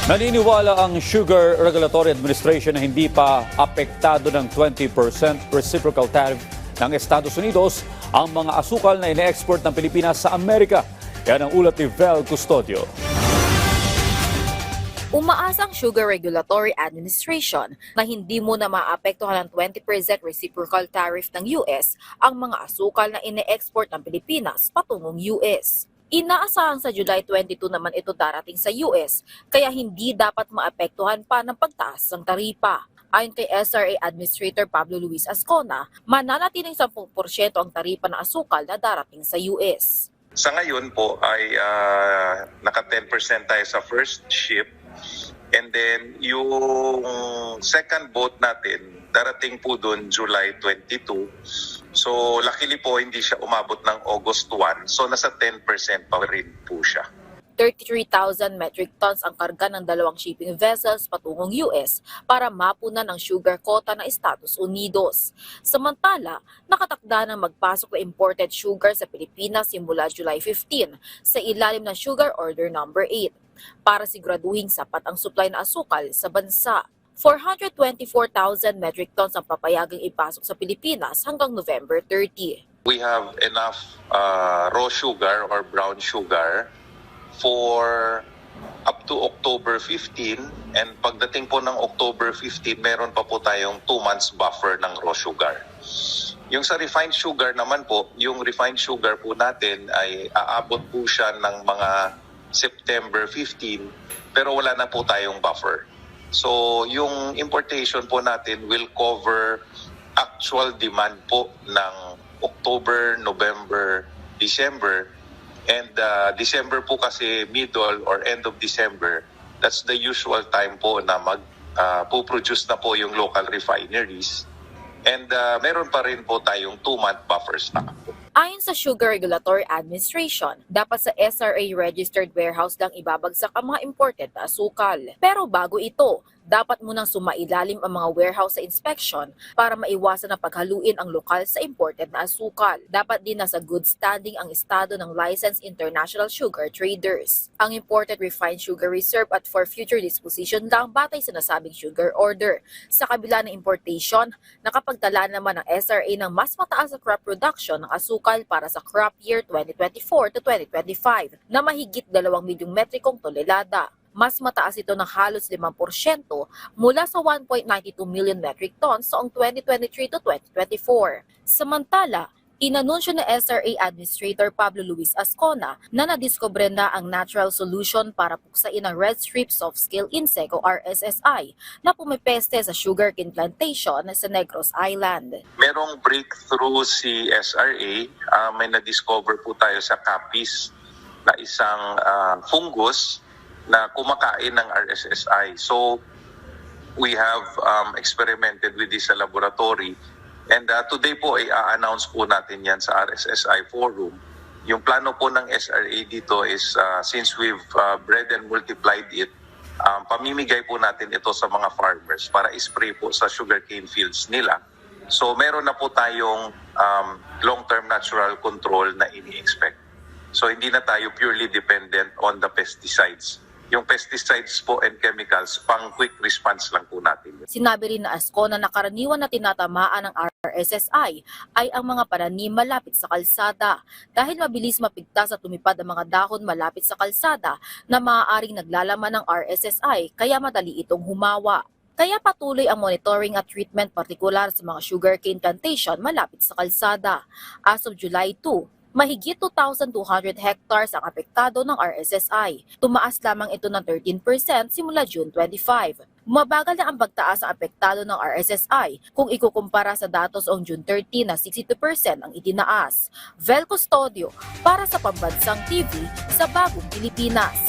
Naniniwala ang Sugar Regulatory Administration na hindi pa apektado ng 20% reciprocal tariff ng Estados Unidos ang mga asukal na ine-export ng Pilipinas sa Amerika. Yan ang ulat ni Vel Custodio. Umaasa ang Sugar Regulatory Administration na hindi muna maapektuhan ng 20% reciprocal tariff ng US ang mga asukal na ine-export ng Pilipinas patungong US. Inaasahan sa July 22 naman ito darating sa US, kaya hindi dapat maapektuhan pa ng pagtaas ng taripa. Ayon kay SRA Administrator Pablo Luis Ascona, mananatiling 10% ang taripa ng asukal na darating sa US. Sa ngayon po ay naka 10% tayo sa first ship, and then yung second boat natin darating po doon July 22. So luckily po hindi siya umabot ng August 1. So nasa 10% pa rin po siya. 33,000 metric tons ang karga ng dalawang shipping vessels patungong US para mapunan ang sugar quota ng Estados Unidos. Samantala, nakatakda ng magpasok na imported sugar sa Pilipinas simula July 15 sa ilalim ng Sugar Order No. 8 para siguraduhing sapat ang supply na asukal sa bansa. 424,000 metric tons ang papayagang ipasok sa Pilipinas hanggang November 30. We have enough raw sugar or brown sugar for up to October 15, and pagdating po ng October 15, meron pa po tayong 2 months buffer ng raw sugar. Yung sa refined sugar naman po, yung refined sugar po natin ay aabot po siya ng mga September 15, pero wala na po tayong buffer. So yung importation po natin will cover actual demand po ng October, November, December. And December po kasi middle or end of December, that's the usual time po na mag-produce na po yung local refineries. And meron pa rin po tayong 2-month buffers na po. Ayon sa Sugar Regulatory Administration, dapat sa SRA-registered warehouse lang ibabagsak ang mga imported na asukal. Pero bago ito, dapat munang sumailalim ang mga warehouse sa inspection para maiwasan ang paghaluin ang lokal sa imported na asukal. Dapat din nasa good standing ang estado ng licensed international sugar traders. Ang imported refined sugar reserve at for future disposition lang batay sa nasabing sugar order. Sa kabila ng importation, nakapagtala naman ang SRA ng mas mataas na crop production ng asukal para sa crop year 2024 to 2025 na mahigit 2 milyong metrikong tonelada. Mas mataas ito ng halos 5% mula sa 1.92 million metric tons noong 2023 to 2024. Samantala, inanunsyo na SRA Administrator Pablo Luis Ascona na nadiskubre na ang natural solution para puksain ang red strip soft scale insect o RSSI na pumipeste sa sugarcane plantation sa Negros Island. Merong breakthrough si SRA, may na-discover po tayo sa Capiz na isang fungus na kumakain ng RSSI. So we have experimented with this sa laboratory, and today po ay a-announce po natin yan sa RSSI forum. Yung plano po ng SRA dito is since we've bred and multiplied it, pamimigay po natin ito sa mga farmers para spray po sa sugarcane fields nila. So meron na po tayong long-term natural control na ini-expect. So hindi na tayo purely dependent on the pesticides. Yung pesticides po and chemicals, pang quick response lang po natin. Sinabi rin na Ascona na karaniwan na tinatamaan ng RSSI ay ang mga pananim malapit sa kalsada dahil mabilis mapigtas at tumipad ang mga dahon malapit sa kalsada na maaaring naglalaman ng RSSI kaya madali itong humawa. Kaya patuloy ang monitoring at treatment partikular sa mga sugarcane plantation malapit sa kalsada. As of July 2, mahigit 2,200 hectares ang apektado ng RSSI. Tumaas lamang ito ng 13% simula June 25. Mabagal na ang pagtaas ng apektado ng RSSI kung ikukumpara sa datos noong June 30 na 62% ang itinaas. Vel Custodio para sa Pambansang TV sa Bagong Pilipinas.